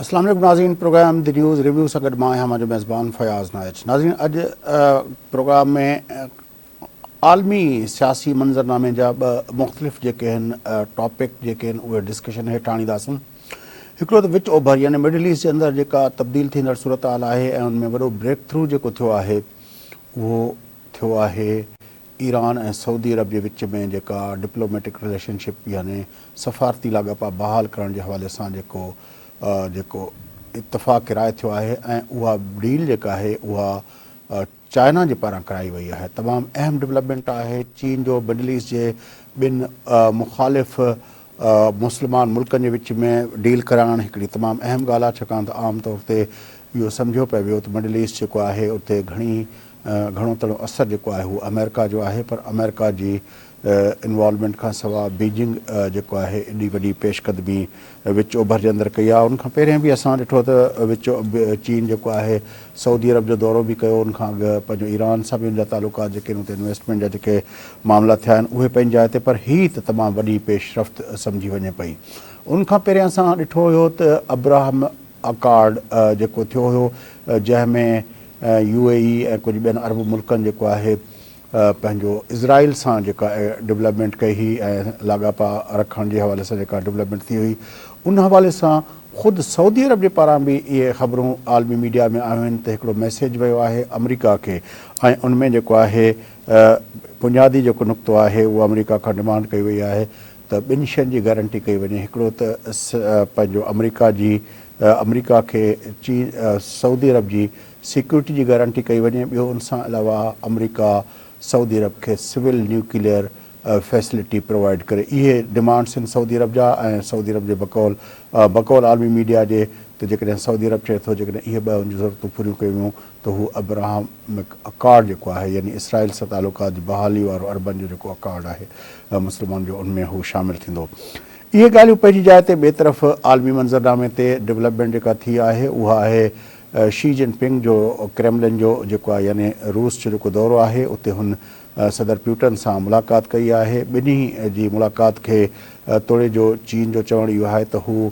अस्सलाम वालेकुम नाज़रीन, प्रोग्राम द न्यूज़ रिव्यू से गॾु मां आहियां मुंहिंजो मेज़बान फयाज़ नाइच। नाज़रीन, अॼु प्रोग्राम में आलमी सियासी मंज़रनामे जा ॿ मुख़्तलिफ़ जेके आहिनि टॉपिक जेके आहिनि उहे डिस्कशन हेठि आणींदासीं। हिकिड़ो त विच ओभर यानी मिडल ईस्ट जे अंदरि जेका तब्दील थींदड़ सूरत हाल आहे ऐं उन में वॾो ब्रेक थ्रू जेको थियो आहे उहो थियो आहे ईरान ऐं सऊदी अरब जे विच में जेका डिप्लोमेटिक रिलेशनशिप यानी सफ़ारती लाॻापा बहाल करण जे हवाले सां जेको इतफ़ाक़ राय थियो आहे ऐं उहा डील जेका आहे उहा चाइना जे पारां कराई वई आहे। तमामु अहम डेवलपमेंट आहे। चीन जो मिडल ईस्ट जे ॿिनि मुख़ालिफ़ मुस्लमान मुल्कनि जे विच में डील कराइणु हिकिड़ी तमामु अहम ॻाल्हि आहे, छाकाणि त आम तौर ते इहो सम्झो पियो वियो त मिडल ईस्ट जेको आहे उते घणो तड़ो असरु जेको आहे उहो अमेरिका जो आहे, पर अमेरिका जी इन्वॉल्वमेंट खां सवाइ बीजिंग जेको आहे एॾी वॾी पेशकदमी विच ओभर जे अंदरि कई आहे। उनखां पहिरियों बि असां ॾिठो त चीन जेको आहे सऊदी अरब जो दौरो बि कयो, उनखां अॻु पंहिंजो ईरान सां बि उनजा तालुकात जेके उते इन्वेस्टमेंट जा जेके मामला थिया आहिनि उहे पंहिंजी जाइ ते, पर हीअ त तमामु वॾी पेशरफ़्त सम्झी वञे पई। उनखां पहिरियों असां ॾिठो हुयो त अब्राहम अकॉर्ड जेको थियो हुयो जंहिंमें UAE ऐं कुझु ॿियनि अरब मुल्कनि जेको आहे पंहिंजो इज़राइल सां जेका डेवलपमेंट कई हुई ऐं लाॻापा रखण जे हवाले सां जेका डेवलपमेंट थी हुई, उन हवाले सां ख़ुदि सऊदी अरब जे पारां बि इहे ख़बरूं आलमी मीडिया में आयूं आहिनि त हिकिड़ो मैसेज वियो आहे अमरीका खे ऐं उन में जेको आहे बुनियादी जेको नुक़्तो आहे उहो अमरीका खां डिमांड कई वई आहे त ॿिनि शयुनि जी गारंटी कई वञे। हिकिड़ो त पंहिंजो अमरीका खे सऊदी अरब जी सिक्योरिटी जी गारंटी कई वञे। ॿियो उन सां अलावा अमरीका सऊदी अरब खे सिविल न्यूक्लियर फैसिलिटी प्रोवाइड करे। इहे डिमांड्स आहिनि सऊदी अरब जा ऐं सऊदी अरब जे बकौल आलमी मीडिया जे त जेकॾहिं सऊदी अरब चए थो जेकॾहिं इहे ॿ ज़रूरतूं पूरियूं कयूं वयूं त हू अब्राहमिक अकॉर्ड जेको आहे यानी इसराइल सां तालुकात जी बहाली वारो अरबनि जो जेको अकॉर्ड आहे मुस्लमान जो, उनमें हू शामिलु थींदो। इहे ॻाल्हियूं पंहिंजी जाइ ते ॿिए तरफ़ आलमी मंज़रनामे ते डेवलपमेंट जेका थी आहे उहा आहे शी जिनपिंग जो क्रेमलिन जो जेको आहे यानी रूस जो जेको दौरो आहे उते हुन सदर प्यूटन सां मुलाक़ात कई आहे। ॿिन्ही जी मुलाक़ात खे तोड़े जो चीन जो चवणु इहो आहे त हू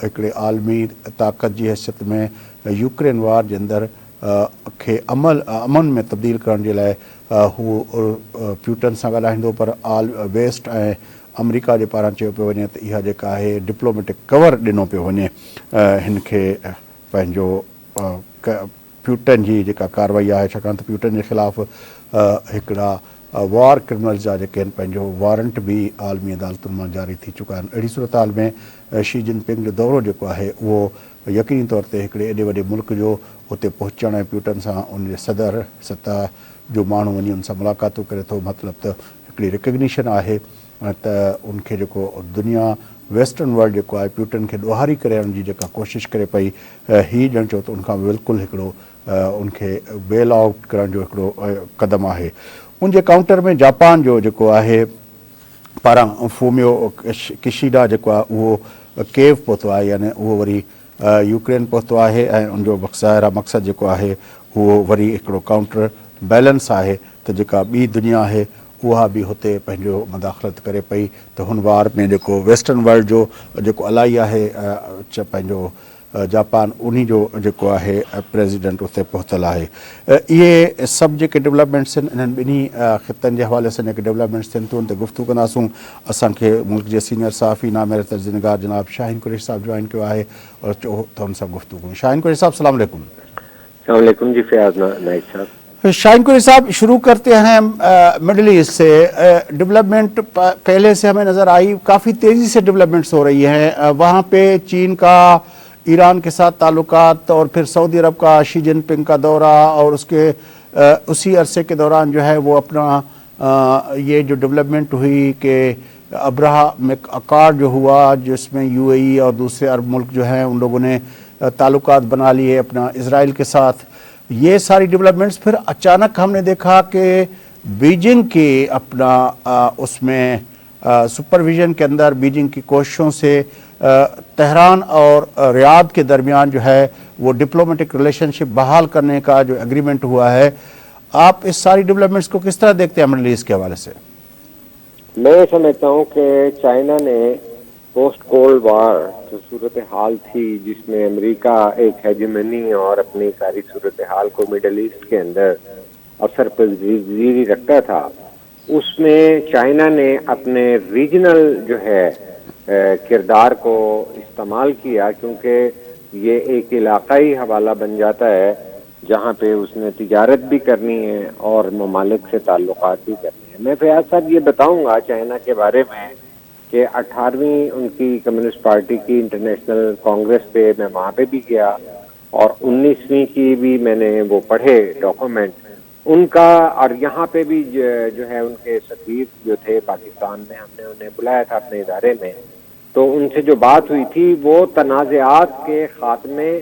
हिकिड़े आलमी ताक़त जी हैसियत में यूक्रेन वार जे अंदरि खे अमन में तब्दील करण जे लाइ हू प्यूटन सां ॻाल्हाईंदो, पर वेस्ट ऐं अमरीका जे पारां चयो पियो वञे त इहा जेका आहे डिप्लोमेटिक कवर ॾिनो पियो वञे हिन खे पंहिंजो प्यूटन जी जेका कार्रवाई आहे, छाकाणि त प्यूटन जे ख़िलाफ़ हिकिड़ा वॉर क्रिमिनल्स जा जेके आहिनि पंहिंजो वारंट बि आलमी अदालतुनि मां जारी थी चुका आहिनि। अहिड़ी सूरत हाल में शी जिनपिंग जो दौरो जेको आहे उहो यकीनी तौर ते हिकिड़े एॾे वॾे मुल्क जो उते पहुचण ऐं प्यूटन सां उन जे सदर सतह जो माण्हू वञी उन सां मुलाक़ातूं करे थो, मतिलबु त हिकिड़ी रिकग्निशन आहे त उनखे जेको दुनिया वेस्टर्न वर्ल्ड जेको आहे प्यूटन खे ॾोहारी करण जी जेका कोशिशि करे पई, हीअ ॼण चओ त उनखां बिल्कुलु हिकिड़ो उनखे बेल आउट करण जो हिकिड़ो क़दम आहे। उनजे काउंटर में जापान जो जेको आहे पारां फूमियो किशिडा जेको आहे उहो केव पहुतो आहे, यानी उहो वरी यूक्रेन पहुतो आहे ऐं उनजो ज़ाहिर मक़सदु जेको आहे उहो वरी हिकिड़ो काउंटर बैलेंस आहे त जेका ॿी दुनिया आहे उहा बि हुते पंहिंजो मदाख़लत करे पई त हुन वार में जेको वेस्टर्न वर्ल्ड जो जेको अलाई आहे पंहिंजो जापान उन्ही जो जेको आहे प्रेसिडेंट उते पहुतल आहे। इहे सभु जेके डेवलपमेंट्स आहिनि इन्हनि ॿिन्ही ख़ितनि जे हवाले सां जेके डेवलपमेंट्स थियनि थियूं उन ते गुफ़्तगू कंदासूं। असांखे मुल्क जे सीनियर सहाफ़ी नामेर तर्जुमेगार जनाब शाहीन कुरैशी साहब जॉइन कयो आहे और चओ त हुन सां गुफ़्तगू कयूं। शाहीन कुरैशी साहब अस्सलाम वालेकुम। अस्सलाम वालेकुम जी फयाज़ नाइक साहब। शाहीन कुरैशी साहब, शुरू करते हैं मिडल ईस्ट से। डेवलपमेंट पहले से हमें नज़र आई, काफ़ी तेज़ी से डेवलपमेंट्स हो रही हैं वहाँ पे। चीन का ईरान के साथ ताल्लुकात और फिर सऊदी अरब का शी जिनपिंग का दौरा और उसी अरसे के दौरान जो है वो अपना ये जो डेवलपमेंट हुई कि अब्राहमिक अकॉर्ड जो हुआ जिसमें UAE और दूसरे अरब मुल्क जो हैं उन लोगों ने ताल्लुकात बना लिए अपना इज़राइल के साथ। ये सारी डेवलपमेंट्स फिर अचानक हमने देखा कि बीजिंग की अपना उसमें सुपरविजन के अंदर बीजिंग की कोशिशों से तेहरान और रियाद के दरमियान जो है वो डिप्लोमेटिक रिलेशनशिप बहाल करने का जो एग्रीमेंट हुआ है, आप इस सारी डेवलपमेंट्स को किस तरह देखते हैं मिडल ईस्ट के हवाले से? मैं समझता हूँ कि चाइना ने پوسٹ کولڈ وار جو صورتحال تھی جس میں امریکہ ایک ہیجمنی اور اپنی ساری صورتحال کو مڈل ایسٹ کے اندر اثر پذیری رکھتا تھا، اس میں چائنا نے اپنے ریجنل جو ہے کردار کو استعمال کیا، کیونکہ یہ ایک علاقائی حوالہ بن جاتا ہے جہاں پہ اس نے تجارت بھی کرنی ہے اور ممالک سے تعلقات بھی کرنے ہیں۔ میں فیاض صاحب یہ بتاؤں گا چائنا کے بارے میں کہ 18ویں ان کی کمیونسٹ پارٹی کی انٹرنیشنل کانگریس پہ میں وہاں پہ بھی گیا، اور 19ویں کی بھی میں نے وہ پڑھے ڈاکومنٹ ان کا، اور یہاں پہ بھی جو ہے ان کے سفیر جو تھے پاکستان میں، ہم نے انہیں بلایا تھا اپنے ادارے میں، تو ان سے جو بات ہوئی تھی وہ تنازعات کے خاتمے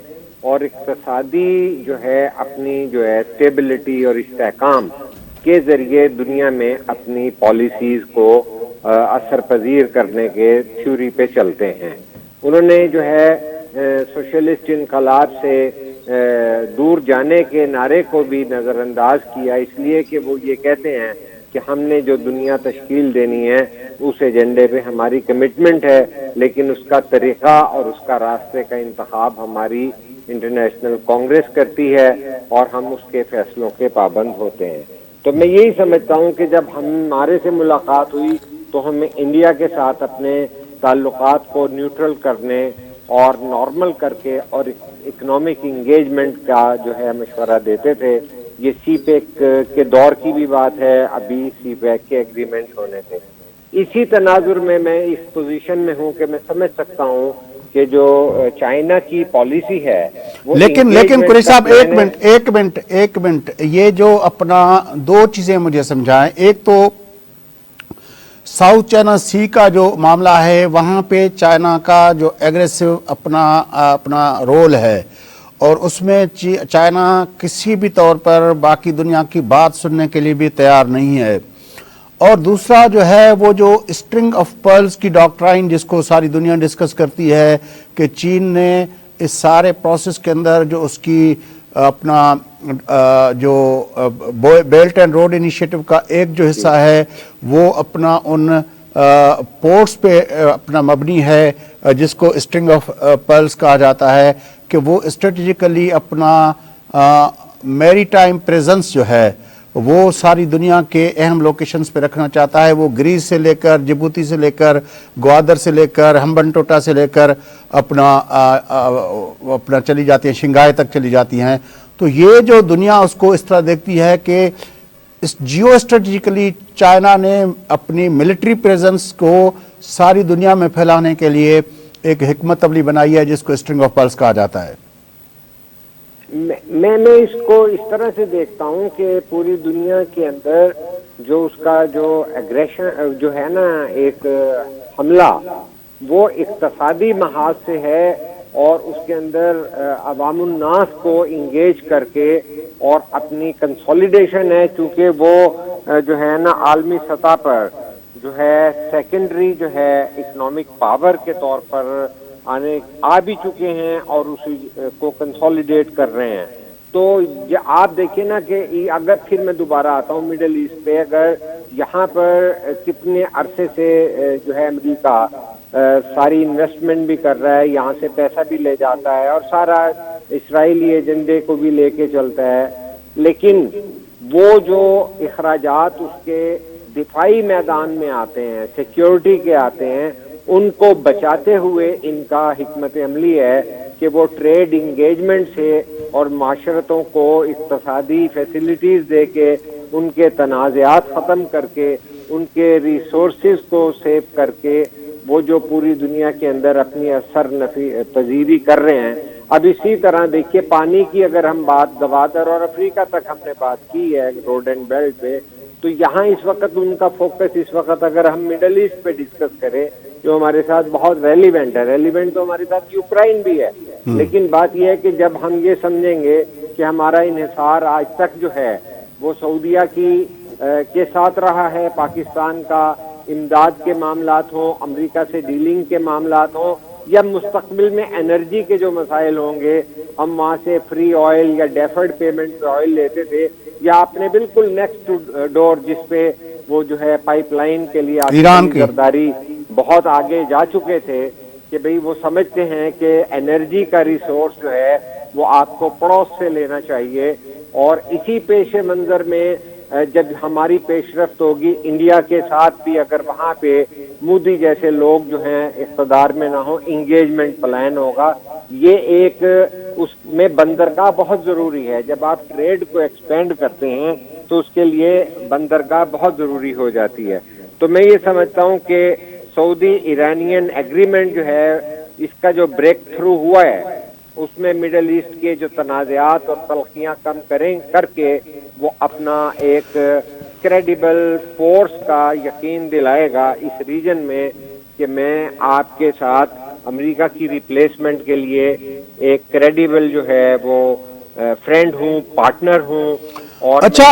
اور اقتصادی جو ہے اپنی جو ہے اسٹیبلٹی اور استحکام کے ذریعے دنیا میں اپنی پالیسیز کو اثر پذیر کرنے کے تھیوری پہ چلتے ہیں۔ انہوں نے جو ہے سوشلسٹ انقلاب سے دور جانے کے نعرے کو بھی نظر انداز کیا، اس لیے کہ وہ یہ کہتے ہیں کہ ہم نے جو دنیا تشکیل دینی ہے اس ایجنڈے پہ ہماری کمٹمنٹ ہے، لیکن اس کا طریقہ اور اس کا راستے کا انتخاب ہماری انٹرنیشنل کانگریس کرتی ہے اور ہم اس کے فیصلوں کے پابند ہوتے ہیں۔ تو میں یہی سمجھتا ہوں کہ جب ہمارے سے ملاقات ہوئی تو ہمیں انڈیا کے ساتھ اپنے تعلقات کو نیوٹرل کرنے اور نارمل کر کے اور اکنامک انگیجمنٹ کا جو ہے مشورہ دیتے تھے۔ یہ سی پیک کے دور کی بھی بات ہے، ابھی سی پیک کے ایگریمنٹ ہونے تھے۔ اسی تناظر میں اس پوزیشن میں ہوں کہ میں سمجھ سکتا ہوں کہ جو چائنا کی پالیسی ہے وہ لیکن قریشی صاحب ایک منٹ یہ جو اپنا دو چیزیں مجھے سمجھائیں۔ ایک تو ساؤتھ چائنا سی کا جو معاملہ ہے، وہاں پہ چائنا کا جو ایگریسو اپنا رول ہے، اور اس میں چائنا کسی بھی طور پر باقی دنیا کی بات سننے کے لیے بھی تیار نہیں ہے۔ اور دوسرا جو ہے وہ جو اسٹرنگ آف پرلز کی ڈاکٹرائن جس کو ساری دنیا ڈسکس کرتی ہے کہ چین نے اس سارے پروسیس کے اندر جو اس کی اپنا جو بیلٹ اینڈ روڈ انیشیٹو کا ایک جو حصہ ہے وہ اپنا ان پورٹس پہ اپنا مبنی ہے جس کو اسٹرنگ آف پرلز کہا جاتا ہے، کہ وہ اسٹریٹجیکلی اپنا میری ٹائم پریزنس جو ہے وہ ساری دنیا کے اہم لوکیشنز پہ رکھنا چاہتا ہے۔ وہ گریس سے لے کر جبوتی سے لے کر گوادر سے لے کر ہمبن ٹوٹا سے لے کر اپنا چلی جاتی ہیں، شنگھائی تک چلی جاتی ہیں۔ تو یہ جو دنیا اس کو اس طرح دیکھتی ہے کہ اس جیو اسٹریٹجیکلی چائنا نے اپنی ملٹری پریزنس کو ساری دنیا میں پھیلانے کے لیے ایک حکمت عملی بنائی ہے جس کو اسٹرنگ آف پرلز کہا جاتا ہے۔ میں اس کو اس طرح سے دیکھتا ہوں کہ پوری دنیا کے اندر جو اس کا جو ایگریشن جو ہے نا ایک حملہ وہ اقتصادی محاذ سے ہے، اور اس کے اندر عوام الناس کو انگیج کر کے اور اپنی کنسولیڈیشن ہے، چونکہ وہ جو ہے نا عالمی سطح پر جو ہے سیکنڈری جو ہے اکنامک پاور کے طور پر آ بھی چکے ہیں اور اسی کو کنسولیڈیٹ کر رہے ہیں۔ تو آپ دیکھیں نا کہ اگر پھر میں دوبارہ آتا ہوں مڈل ایسٹ پہ، اگر یہاں پر کتنے عرصے سے جو ہے امریکہ ساری انویسٹمنٹ بھی کر رہا ہے، یہاں سے پیسہ بھی لے جاتا ہے اور سارا اسرائیلی ایجنڈے کو بھی لے کے چلتا ہے، لیکن وہ جو اخراجات اس کے دفاعی میدان میں آتے ہیں، سیکیورٹی کے آتے ہیں، ان کو بچاتے ہوئے ان کا حکمت عملی ہے کہ وہ ٹریڈ انگیجمنٹ سے اور معاشرتوں کو اقتصادی فیسلٹیز دے کے ان کے تنازعات ختم کر کے ان کے ریسورسز کو سیو کر کے وہ جو پوری دنیا کے اندر اپنی اثر پذیری کر رہے ہیں۔ اب اسی طرح دیکھیے پانی کی اگر ہم بات گوادر اور افریقہ تک ہم نے بات کی ہے روڈ اینڈ بیلٹ پہ، تو یہاں اس وقت ان کا فوکس اس وقت اگر ہم مڈل ایسٹ پہ ڈسکس کریں جو ہمارے ساتھ بہت ریلیونٹ ہے، ریلیونٹ تو ہمارے ساتھ یوکرائن بھی ہے، لیکن بات یہ ہے کہ جب ہم یہ سمجھیں گے کہ ہمارا انحصار آج تک جو ہے وہ سعودیہ کے ساتھ رہا ہے، پاکستان کا امداد کے معاملات ہوں، امریکہ سے ڈیلنگ کے معاملات ہوں، یا مستقبل میں انرجی کے جو مسائل ہوں گے، ہم وہاں سے فری آئل یا ڈیفرڈ پیمنٹ پہ آئل لیتے تھے، یا آپ نے بالکل نیکسٹ ڈور جس پہ وہ جو ہے پائپ لائن کے لیے ایران کی زرداری بہت آگے جا چکے تھے کہ بھئی وہ سمجھتے ہیں کہ انرجی کا ریسورس جو ہے وہ آپ کو پڑوس سے لینا چاہیے، اور اسی پیش منظر میں جب ہماری پیش رفت ہوگی انڈیا کے ساتھ بھی، اگر وہاں پہ مودی جیسے لوگ جو ہیں اقتدار میں نہ ہو، انگیجمنٹ پلان ہوگا. یہ ایک اس میں بندرگاہ بہت ضروری ہے. جب آپ ٹریڈ کو ایکسپینڈ کرتے ہیں تو اس کے لیے بندرگاہ بہت ضروری ہو جاتی ہے. تو میں یہ سمجھتا ہوں کہ سعودی ایرانین ایگریمنٹ جو ہے، اس کا جو بریک تھرو ہوا ہے، اس میں مڈل ایسٹ کے جو تنازعات اور تلخیاں کم کر کے وہ اپنا ایک کریڈیبل فورس کا یقین دلائے گا اس ریجن میں کہ میں آپ کے ساتھ امریکہ کی ریپلیسمنٹ کے لیے ایک کریڈیبل جو ہے وہ فرینڈ ہوں، پارٹنر ہوں. اور اچھا،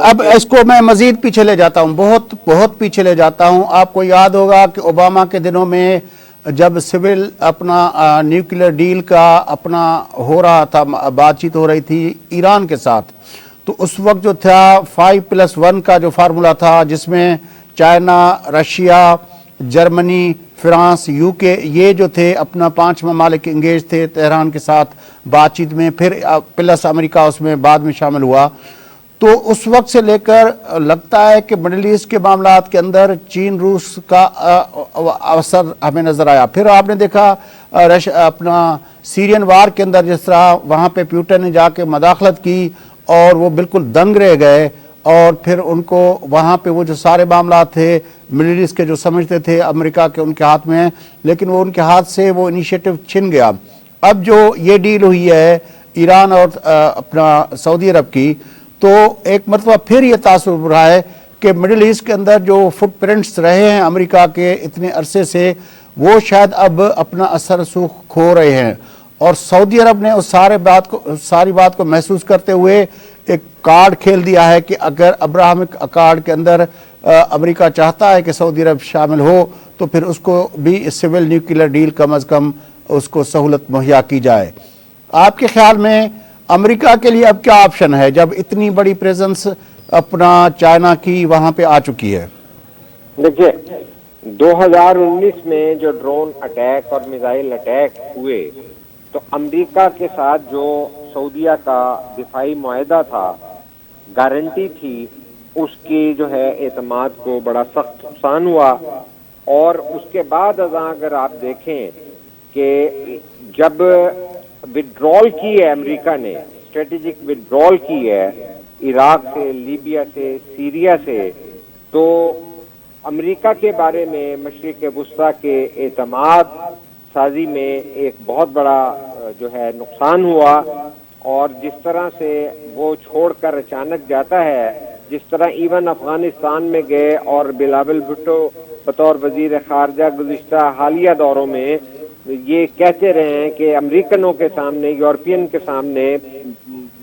اب اس کو میں مزید پیچھے لے جاتا ہوں، بہت پیچھے لے جاتا ہوں. آپ کو یاد ہوگا کہ اوباما کے دنوں میں جب سول اپنا نیوکلیئر ڈیل کا اپنا ہو رہا تھا، بات چیت ہو رہی تھی ایران کے ساتھ، تو اس وقت جو تھا 5+1 کا جو فارمولا تھا، جس میں China, Russia, Germany, France, you کے، یہ جو تھے اپنا 5 ممالک انگیج تھے تہران کے ساتھ بات چیت میں، پھر پلس امریکہ اس میں بعد میں شامل ہوا. تو اس وقت سے لے کر لگتا ہے کہ مڈل ایسٹ کے معاملات کے اندر چین روس کا اثر ہمیں نظر آیا. پھر آپ نے دیکھا اپنا سیرین وار کے اندر جس طرح وہاں پہ پیوٹن نے جا کے مداخلت کی اور وہ بالکل دنگ رہ گئے، اور پھر ان کو وہاں پہ وہ جو سارے معاملات تھے مڈل ایسٹ کے جو سمجھتے تھے امریکہ کے ان کے ہاتھ میں ہیں، لیکن وہ ان کے ہاتھ سے وہ انیشیٹو چھن گیا. اب جو یہ ڈیل ہوئی ہے ایران اور اپنا سعودی عرب کی، تو ایک مرتبہ پھر یہ تاثر رہا ہے کہ مڈل ایسٹ کے اندر جو فٹ پرنٹس رہے ہیں امریکہ کے اتنے عرصے سے، وہ شاید اب اپنا اثر رسوخ کھو رہے ہیں. اور سعودی عرب نے اس ساری بات کو محسوس کرتے ہوئے ایک کارڈ کھیل دیا ہے کہ اگر ابراہمک اکارڈ کے اندر امریکہ چاہتا ہے کہ سعودی عرب شامل ہو تو پھر اس کو بھی سول نیوکلیئر ڈیل کم از کم اس کو سہولت مہیا کی جائے. آپ کے خیال میں امریکہ کے لیے اب کیا آپشن ہے جب اتنی بڑی پریزنس اپنا چائنا کی وہاں پہ آ چکی ہے؟ دیکھیے، 2019 میں جو ڈرون اٹیک اور میزائل اٹیک ہوئے تو امریکہ کے ساتھ جو سعودیہ کا دفاعی معاہدہ تھا، گارنٹی تھی، اس کی جو ہے اعتماد کو بڑا سخت نقصان ہوا. اور اس کے بعد اگر آپ دیکھیں کہ جب وڈرال کی ہے امریکہ نے، اسٹریٹجک وڈرال کی ہے عراق سے، لیبیا سے، سیریا سے، تو امریکہ کے بارے میں مشرق وسطیٰ کے اعتماد سازی میں ایک بہت بڑا جو ہے نقصان ہوا. اور جس طرح سے وہ چھوڑ کر اچانک جاتا ہے، جس طرح ایون افغانستان میں گئے اور بلاول بھٹو بطور وزیر خارجہ گزشتہ حالیہ دوروں میں یہ کہتے رہے ہیں کہ امریکنوں کے سامنے، یورپین کے سامنے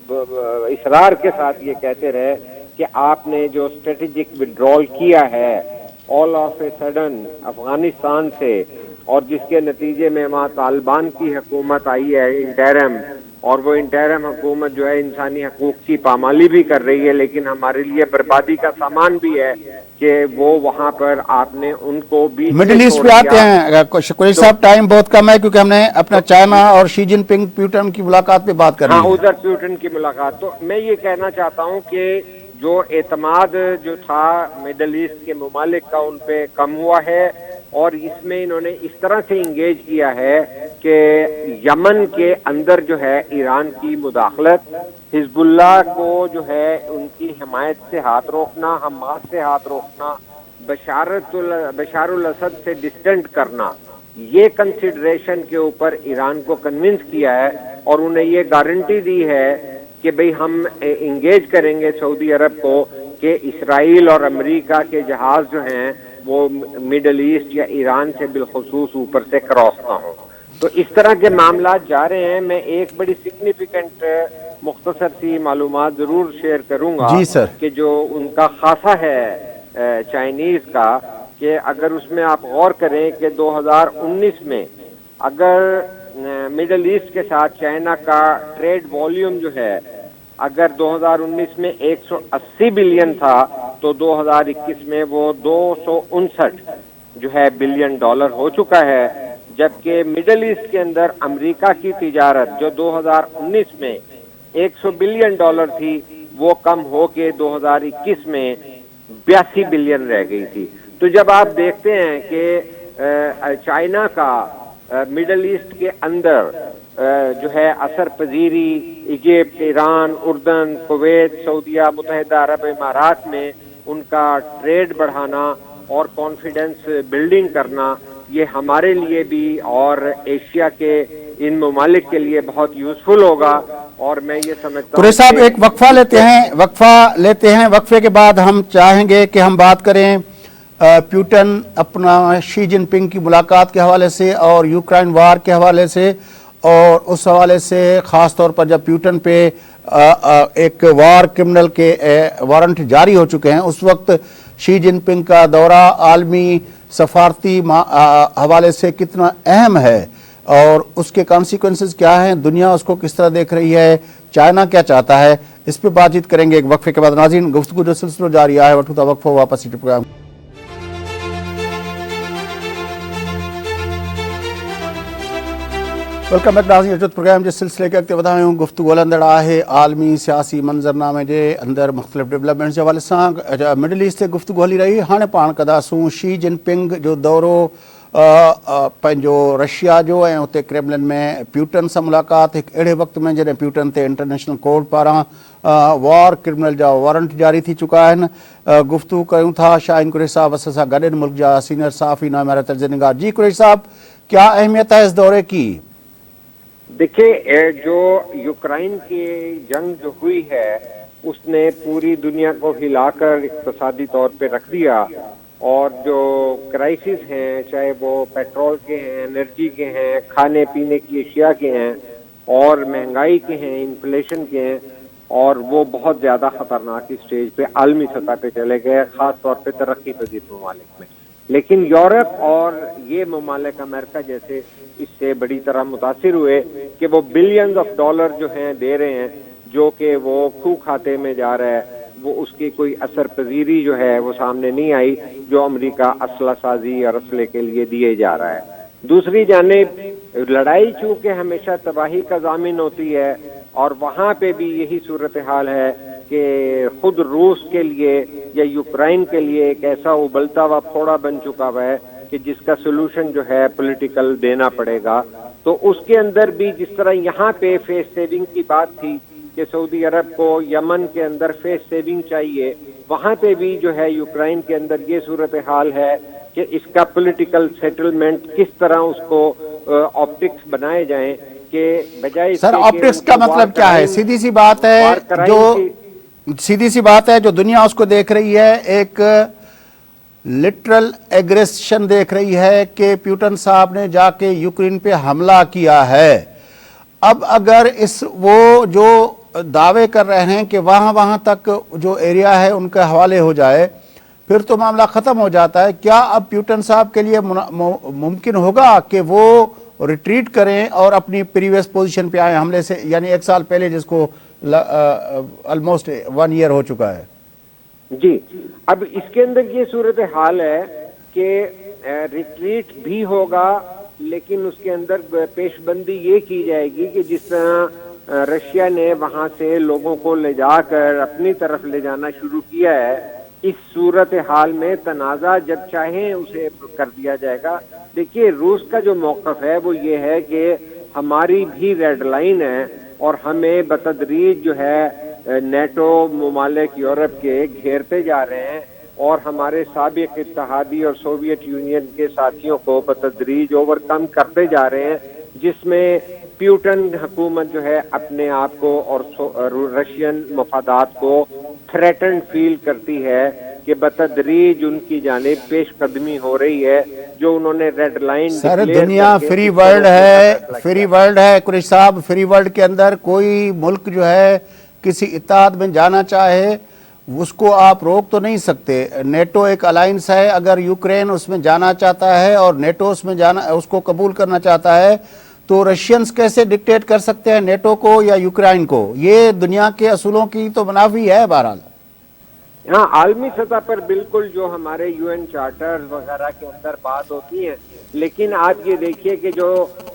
اصرار کے ساتھ یہ کہتے رہے کہ آپ نے جو اسٹریٹجک وڈرال کیا ہے all of a sudden Afghanistan سے، اور جس کے نتیجے میں وہاں طالبان کی حکومت آئی ہے انٹرم، اور وہ انٹرم حکومت جو ہے انسانی حقوق کی پامالی بھی کر رہی ہے، لیکن ہمارے لیے بربادی کا سامان بھی ہے کہ وہ وہاں پر آپ نے ان کو بھی مڈل ایسٹ پہ آتے ہیں. قریشی صاحب، ٹائم بہت کم ہے کیونکہ ہم نے اپنا چائنا اور شی جن پنگ پیوٹن کی ملاقات پہ بات کرنی ہے. ہاں، ادھر پیوٹن کی ملاقات. تو میں یہ کہنا چاہتا ہوں کہ جو اعتماد جو تھا مڈل ایسٹ کے ممالک کا ان پہ کم ہوا ہے، اور اس میں انہوں نے اس طرح سے انگیج کیا ہے کہ یمن کے اندر جو ہے ایران کی مداخلت، حزب اللہ کو جو ہے ان کی حمایت سے ہاتھ روکنا، حماس سے ہاتھ روکنا، بشار الاسد سے ڈسٹنٹ کرنا، یہ کنسیڈریشن کے اوپر ایران کو کنونس کیا ہے. اور انہیں یہ گارنٹی دی ہے کہ بھئی ہم انگیج کریں گے سعودی عرب کو کہ اسرائیل اور امریکہ کے جہاز جو ہیں وہ مڈل ایسٹ یا ایران سے بالخصوص اوپر سے کراس نہ ہوں. تو اس طرح کے معاملات جا رہے ہیں. میں ایک بڑی سگنیفیکنٹ مختصر سی معلومات ضرور شیئر کروں گا. جی سر. کہ جو ان کا خاصہ ہے چائنیز کا، کہ اگر اس میں آپ غور کریں کہ 2019 میں اگر مڈل ایسٹ کے ساتھ چائنا کا ٹریڈ والیوم جو ہے اگر 2019 میں 180 بلین تھا تو 2021 میں وہ 259 جو ہے بلین ڈالر ہو چکا ہے، جبکہ مڈل ایسٹ کے اندر امریکہ کی تجارت جو 2019 میں 100 بلین ڈالر تھی، وہ کم ہو کے 2021 میں 82 بلین رہ گئی تھی۔ تو جب آپ دیکھتے ہیں کہ چائنا کا مڈل ایسٹ کے اندر جو ہے اثر پذیری ایجپٹ، ایران، اردن، کویت، سعودیہ متحدہ عرب امارات میں ان کا ٹریڈ بڑھانا اور کانفیڈنس بلڈنگ کرنا، یہ ہمارے لیے بھی اور ایشیا کے ان ممالک کے لیے بہت یوزفل ہوگا۔ اور میں یہ سمجھتا ہوں قریشی صاحب ایک وقفہ لیتے ہیں، وقفے کے بعد ہم چاہیں گے کہ ہم بات کریں پیوٹن اپنا شی جن پنگ کی ملاقات کے حوالے سے اور یوکرائن وار کے حوالے سے، اور اس حوالے سے خاص طور پر جب پیوٹن پہ ایک وار کرمنل کے وارنٹ جاری ہو چکے ہیں، اس وقت شی جن پنگ کا دورہ عالمی سفارتی حوالے سے کتنا اہم ہے اور اس کے کانسیکوینسز کیا ہیں، دنیا اس کو کس طرح دیکھ رہی ہے، چائنا کیا چاہتا ہے، اس پہ بات چیت کریں گے ایک وقفے کے بعد۔ ناظرین، گفتگو جو سلسلہ جاری ہے وٹھو تا وقفہ واپس پروگرام ویلکم بیک ناظرین، اچھت پروگرام جس سلسلے کے اگتے ودھایوں گفتگو ہلندڑ ہے عالمی سیاسی منظرنامے کے اندر مختلف ڈیولپمنٹس کے حوالے سے مڈل ایسٹ سے گفتگو ہلی رہی۔ ہاں پان کداسوں شی جن پنگ جو دورو پنجو رشیا جو اتنے کرملن میں پیوٹن سے ملاقات ایک اڑے وقت میں جدیں پیوٹن تے انٹرنیشنل کورٹ پارا وار کرمنل جا وارنٹ جاری تھی چکا ہے۔ گفتگو کروں تھا شاہین قریشی صاحب اس سے گڈن ملک جا سینئر صحافی نام میرا تجزیہ نگار۔ جی قریشی صاحب، کیا اہمیت ہے اس دورے کی؟ دیکھیں، جو یوکرائن کی جنگ جو ہوئی ہے اس نے پوری دنیا کو ہلا کر اقتصادی طور پہ رکھ دیا، اور جو کرائسس ہیں چاہے وہ پیٹرول کے ہیں، انرجی کے ہیں، کھانے پینے کی اشیاء کے ہیں اور مہنگائی کے ہیں، انفلیشن کے ہیں، اور وہ بہت زیادہ خطرناک اسٹیج پہ عالمی سطح پہ چلے گئے، خاص طور پہ ترقی پذیر ممالک میں۔ لیکن یورپ اور یہ ممالک امریکہ جیسے اس سے بڑی طرح متاثر ہوئے کہ وہ بلینز آف ڈالر جو ہیں دے رہے ہیں، جو کہ وہ خو کھاتے میں جا رہا ہے، وہ اس کی کوئی اثر پذیری جو ہے وہ سامنے نہیں آئی جو امریکہ اسلحہ سازی اور اسلحے کے لیے دیے جا رہا ہے۔ دوسری جانب لڑائی چونکہ ہمیشہ تباہی کا ضامن ہوتی ہے، اور وہاں پہ بھی یہی صورتحال ہے کہ خود روس کے لیے یا یوکرائن کے لیے ایک ایسا ابلتا ہوا پھوڑا بن چکا ہوا ہے کہ جس کا سولوشن جو ہے پولیٹیکل دینا پڑے گا۔ تو اس کے اندر بھی جس طرح یہاں پہ فیس سیونگ کی بات تھی کہ سعودی عرب کو یمن کے اندر فیس سیونگ چاہیے، وہاں پہ بھی جو ہے یوکرائن کے اندر یہ صورتحال ہے کہ اس کا پولیٹیکل سیٹلمنٹ کس طرح اس کو آپٹکس بنائے جائیں کہ بجائے سر آپٹکس کا مطلب کیا ہے؟ سیدھی سی بات ہے جو دنیا اس کو دیکھ رہی ہے، ایک لٹرل ایگریشن دیکھ رہی ہے کہ پیوٹن صاحب نے جا کے یوکرین پہ حملہ کیا ہے۔ اب اگر وہ جو دعوے کر رہے ہیں کہ وہاں تک جو ایریا ہے ان کے حوالے ہو جائے، پھر تو معاملہ ختم ہو جاتا ہے۔ کیا اب پیوٹن صاحب کے لیے ممکن ہوگا کہ وہ ریٹریٹ کریں اور اپنی پریویس پوزیشن پہ آئیں حملے سے، یعنی ایک سال پہلے جس کو آلموسٹ 1 ایئر ہو چکا ہے؟ جی، اب اس کے اندر یہ صورتحال ہے کہ ریٹریٹ بھی ہوگا، لیکن اس کے اندر پیش بندی یہ کی جائے گی کہ جس طرح رشیا نے وہاں سے لوگوں کو لے جا کر اپنی طرف لے جانا شروع کیا ہے، اس صورتحال میں تنازع جب چاہیں اسے کر دیا جائے گا۔ دیکھیے، روس کا جو موقف ہے وہ یہ ہے کہ ہماری بھی ریڈ لائن ہے اور ہمیں بتدریج جو ہے نیٹو ممالک یورپ کے گھیرتے جا رہے ہیں، اور ہمارے سابق اتحادی اور سوویت یونین کے ساتھیوں کو بتدریج اوور کم کرتے جا رہے ہیں، جس میں پیوٹن حکومت جو ہے اپنے آپ کو اور رشین مفادات کو تھریٹنڈ فیل کرتی ہے کہ بتدریج ان کی جانب پیش قدمی ہو رہی ہے جو انہوں نے ریڈ لائن۔ سر دنیا فری ورلڈ ہے قریشی صاحب، فری ورلڈ کے اندر کوئی ملک جو ہے کسی اتحاد میں جانا چاہے اس کو آپ روک تو نہیں سکتے۔ نیٹو ایک الائنس ہے، اگر یوکرین اس میں جانا چاہتا ہے اور نیٹو اس کو قبول کرنا چاہتا ہے تو رشینز کیسے ڈکٹیٹ کر سکتے ہیں نیٹو کو یا یوکرائن کو؟ یہ دنیا کے اصولوں کی تو منافی ہے۔ بہرحال ہاں عالمی سطح پر بالکل جو ہمارے یو این چارٹر وغیرہ کے اندر بات ہوتی ہیں، لیکن آپ یہ دیکھیے کہ جو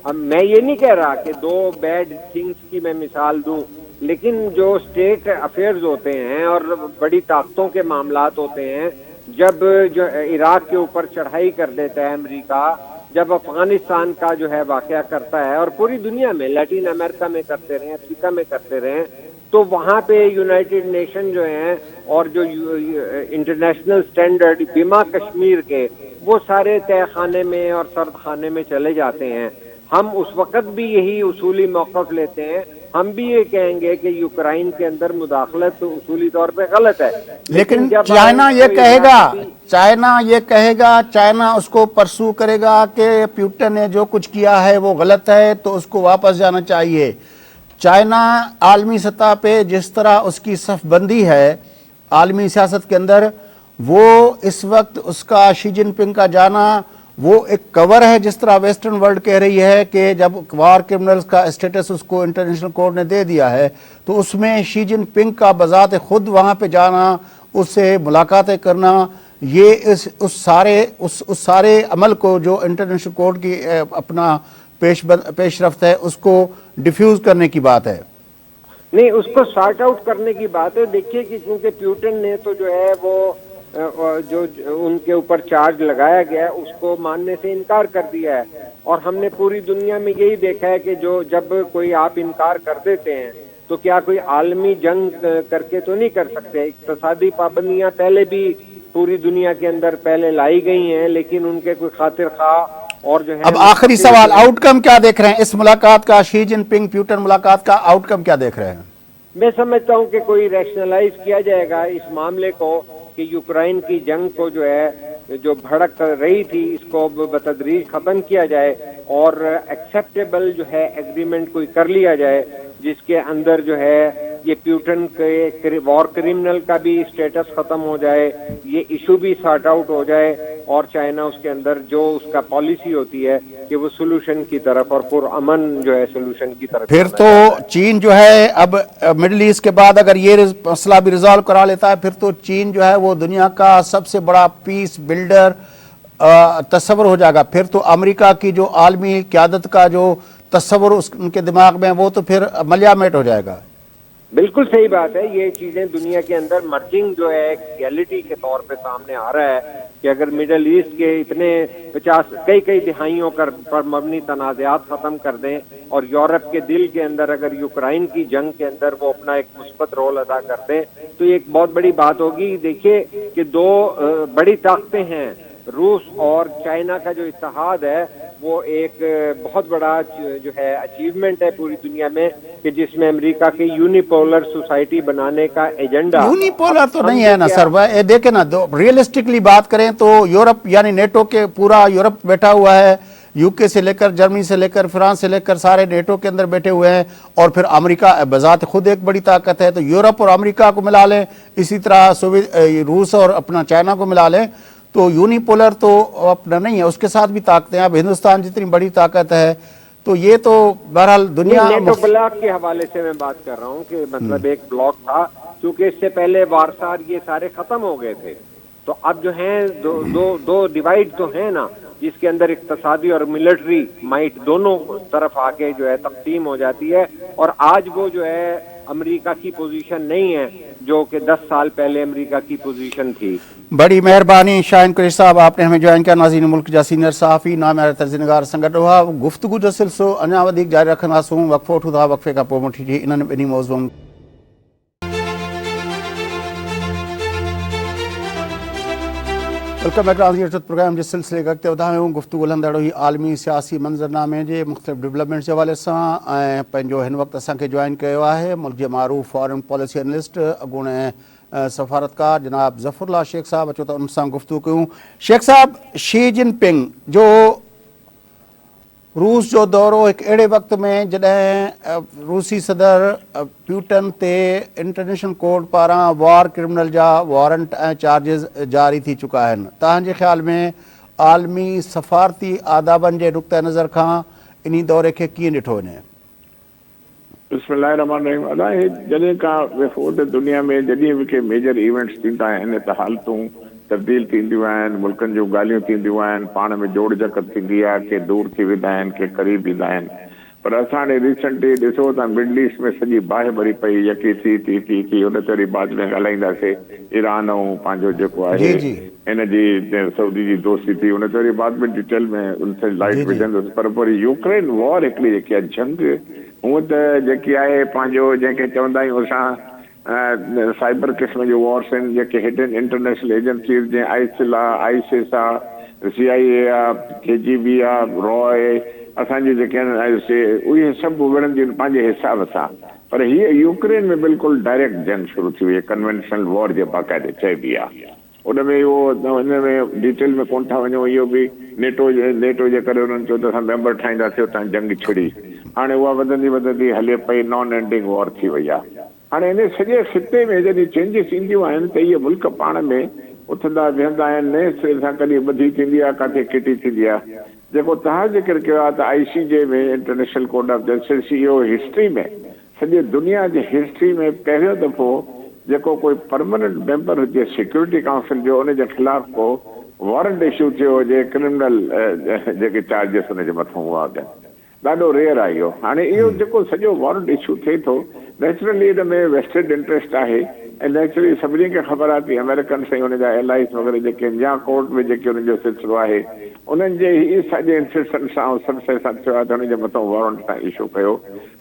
میں یہ نہیں کہہ رہا کہ دو بیڈ تھنگس کی میں مثال دوں، لیکن جو اسٹیٹ افیئرز ہوتے ہیں اور بڑی طاقتوں کے معاملات ہوتے ہیں، جب جو عراق کے اوپر چڑھائی کر دیتا ہے امریکہ، جب افغانستان کا جو ہے واقعہ کرتا ہے، اور پوری دنیا میں لیٹن امریکہ میں کرتے رہے، افریقہ میں کرتے رہے، تو وہاں پہ یونائٹڈ نیشن جو ہیں اور جو انٹرنیشنل سٹینڈرڈ بما کشمیر کے، وہ سارے تہہ خانے میں اور سرد خانے میں چلے جاتے ہیں۔ ہم اس وقت بھی یہی اصولی موقف لیتے ہیں، ہم بھی یہ کہیں گے کہ یوکرائن کے اندر مداخلت اصولی طور پہ غلط ہے، لیکن جب چائنا یہ کہے گا، چائنا اس کو پرسو کرے گا کہ پیوٹن نے جو کچھ کیا ہے وہ غلط ہے تو اس کو واپس جانا چاہیے۔ چائنا عالمی سطح پہ جس طرح اس کی صف بندی ہے عالمی سیاست کے اندر، وہ اس وقت اس کا شی جن پنگ کا جانا وہ ایک کور ہے، جس طرح ویسٹرن ورلڈ کہہ رہی ہے کہ جب وار کرمنلز کا اسٹیٹس اس کو انٹرنیشنل کورٹ نے دے دیا ہے تو اس میں شی جن پنگ کا بذات خود وہاں پہ جانا، اس سے ملاقاتیں کرنا، یہ اس سارے عمل کو جو انٹرنیشنل کورٹ کی اپنا پیش رفت ہے اس کو ڈیفیوز کرنے کی بات ہے۔ نہیں، اس کو سارٹ آؤٹ کرنے کی بات ہے۔ دیکھیے کہ کیونکہ پیوٹن نے تو جو ہے وہ جو ان کے اوپر چارج لگایا گیا ہے اس کو ماننے سے انکار کر دیا ہے، اور ہم نے پوری دنیا میں یہی دیکھا ہے کہ جب کوئی آپ انکار کر دیتے ہیں تو کیا کوئی عالمی جنگ کر کے تو نہیں کر سکتے۔ اقتصادی پابندیاں پہلے بھی پوری دنیا کے اندر پہلے لائی گئی ہیں، لیکن ان کے کوئی خاطر خواہ اور جو ہے۔ اب آخری سوال، آؤٹ کم کیا دیکھ رہے ہیں اس ملاقات کا، شی جن پنگ پیوٹن ملاقات کا آؤٹ کم کیا دیکھ رہے ہیں؟ میں سمجھتا ہوں کہ کوئی ریشنلائز کیا جائے گا اس معاملے کو کہ یوکرائن کی جنگ کو جو ہے جو بھڑک رہی تھی اس کو بتدریج ختم کیا جائے، اور ایکسیپٹیبل جو ہے ایگریمنٹ کوئی کر لیا جائے جس کے اندر جو ہے یہ پیوٹن کے وار کرمنل کا بھی اسٹیٹس ختم ہو جائے، یہ ایشو بھی سارٹ آؤٹ ہو جائے، اور چائنا اس کے اندر جو اس کا پالیسی ہوتی ہے کہ وہ سولوشن کی طرف اور پرامن جو ہے سولوشن کی طرف۔ پھر تو چین جو ہے اب مڈل ایسٹ کے بعد اگر یہ مسئلہ بھی ریزالو کرا لیتا ہے، پھر تو چین جو ہے وہ دنیا کا سب سے بڑا پیس بلڈر تصور ہو جائے گا۔ پھر تو امریکہ کی جو عالمی قیادت کا جو تصور ان کے دماغ میں وہ تو پھر ملیا میٹ ہو جائے گا۔ بالکل صحیح بات ہے، یہ چیزیں دنیا کے اندر مرجنگ جو ہے ایک ریئلٹی کے طور پہ سامنے آ رہا ہے کہ اگر مڈل ایسٹ کے اتنے 50 کئی دہائیوں پر مبنی تنازعات ختم کر دیں، اور یورپ کے دل کے اندر اگر یوکرائن کی جنگ کے اندر وہ اپنا ایک مثبت رول ادا کر دیں تو یہ ایک بہت بڑی بات ہوگی۔ دیکھیے کہ دو بڑی طاقتیں ہیں، روس اور چائنا کا جو اتحاد ہے وہ ایک بہت بڑا جو ہے اچیومنٹ ہے پوری دنیا میں، کہ جس میں امریکہ کی یونیپولر سوسائٹی بنانے کا ایجنڈا۔ یونیپولر تو نہیں ہے نا سر، دیکھیں نا ریئلسٹکلی بات کریں تو یورپ یعنی نیٹو کے پورا یورپ بیٹھا ہوا ہے، یو کے سے لے کر جرمنی سے لے کر فرانس سے لے کر سارے نیٹو کے اندر بیٹھے ہوئے ہیں، اور پھر امریکہ بذات خود ایک بڑی طاقت ہے، تو یورپ اور امریکہ کو ملا لیں، اسی طرح روس اور اپنا چائنا کو ملا لیں تو یونیپولر تو اپنا نہیں ہے، اس کے ساتھ بھی طاقتیں ہیں۔ اب ہندوستان جتنی بڑی طاقت ہے تو یہ تو بہرحال دنیا نیٹو بلاک کے حوالے سے میں بات کر رہا ہوں کہ مطلب ایک بلاک تھا، کیونکہ اس سے پہلے وارسار یہ سارے ختم ہو گئے تھے، تو اب جو ہیں دو ڈیوائیڈ تو ہیں نا، جس کے اندر اقتصادی اور ملٹری مائٹ دونوں طرف آگے جو ہے تقسیم ہو جاتی ہے، اور آج وہ جو ہے امریکہ کی پوزیشن نہیں ہے جو کہ 10 سال پہلے امریکہ کی پوزیشن تھی۔ بڑی مہربانی شاہین قریشی صاحب، آپ نے ہمیں جوائن کیا۔ ناظرین ملک جا سینئر صحافی نام ترجمہگار سنگت رہا، گفتگو جو سلسلو انا ودیک جاری رکھنداسوں، وقفو وٹھو تھا، وقفے کا پوءِ وٹھی انہن ٻنهي موضوعن ویلکم بیک ٹو پروگرام کے سلسلے کے اॻिते वधायूं گفتگو हलंदड़ हुई عالمی سیاسی منظرنامے जे مختلف ڈیولپمنٹس जे हवाले सां، ऐं पंहिंजो हिन वक़्तु असांखे जॉइन कयो आहे मुल्क जे मारूफ़ फॉरेन पॉलिसी एनालिस्ट अॻूणे सफ़ारतकार जनाब ज़फ़रुल्लाह शेख साहब, अचो त उन सां गुफ़्तगू कयूं। शेख साहब, शी जिन पिंग जो रूस जो दौरो हिकु अहिड़े वक़्त में जॾहिं रूसी सदर प्यूटन ते इंटरनेशनल कोर्ट पारां वॉर क्रिमिनल जा वारंट ऐं चार्जिस जारी थी चुका आहिनि, तव्हांजे ख़्याल में आलमी सफ़ारती आदाबनि जे नुक़्ते नज़र खां इन दौरे खे कीअं ॾिठो वञे? बिस्मिल्लाहिर्रहमानिर्रहीम। अलाए जॾहिं खां विफोट दुनिया में जॾहिं बि के मेजर इवेंट्स थींदा आहिनि त हालतूं तब्दील थींदियूं आहिनि, मुल्कनि जूं ॻाल्हियूं थींदियूं आहिनि, पाण में जोड़ जक थींदी आहे, के दूर थी वेंदा आहिनि, के क़रीब ईंदा आहिनि। पर असां हाणे रिसेंटली ॾिसो त मिडल ईस्ट में सॼी बाहि भरी पई, यकी थी उन ते वरी बाद में ॻाल्हाईंदासीं। ईरान ऐं पंहिंजो जेको आहे जी जी इन जी सऊदी जी दोस्ती थी, उन ते वरी बाद में डिटेल में उन ते लाइट जी जी विझंदुसि। पर वरी यूक्रेन वॉर हिकिड़ी जेकी आहे जंग, हूअं त जेकी आहे पंहिंजो जंहिंखे चवंदा आहियूं असां साइबर क़िस्म जो वॉर्स आहिनि, जेके हिडन इंटरनेशनल एजेंसीज़ जीअं आईसिल आहे, आईसिस आहे, CIA आहे, KGB आहे, रॉ आहे, असांजी जेके आहिनि उहे सभु विढ़ंदियूं आहिनि पंहिंजे हिसाब सां। पर हीअ यूक्रेन में बिल्कुलु डायरेक्ट जंग शुरू थी वई आहे, कन्वेंशनल वॉर जे बाक़ाइदे चइबी आहे। उन में उहो हिन में डिटेल में कोन था वञूं। इहो बि नेटो जे करे उन्हनि चयो त असां मेंबर ठाहींदासीं, उतां जंग छिड़ी। हाणे उहा वधंदी हले पई, नॉन एंडिंग वॉर थी वई आहे। हाणे इन सॼे खिते में जॾहिं चेंजिस ईंदियूं आहिनि त इहे मुल्क पाण में उथंदा वेहंदा आहिनि, नए सिरे सां कॾहिं ॿधी थींदी आहे, किथे किटी थींदी आहे। जेको तव्हां ज़िक्र कयो आहे त ICJ में इंटरनेशनल कोर्ट ऑफ जस्टिस, इहो हिस्ट्री में सॼे दुनिया जी हिस्ट्री में पहिरियों दफ़ो जेको कोई परमानेंट मेंबर हुजे सिक्योरिटी काउंसिल जो, उन जे ख़िलाफ़ को वारंट इशू थियो हुजे, क्रिमिनल जेके चार्जिस उन जे मथां हुआ हुजनि। ॾाढो रेयर आहे इहो। हाणे इहो जेको सॼो वारंट इशू थिए थो, नेचुरली इन में वेस्टेड इंट्रस्ट आहे, ऐं नेचुरली सभिनी खे ख़बर आहे कि अमेरिकन सां हुनजा एलाइस वग़ैरह जेके आहिनि, या कोर्ट में जेके हुननि जो सिलसिलो आहे, उन्हनि जे ई सॼे इंस्टीट्यूशन सां ऐं संशय सां थियो आहे त हुनजे मथां वारंट सां इशू कयो।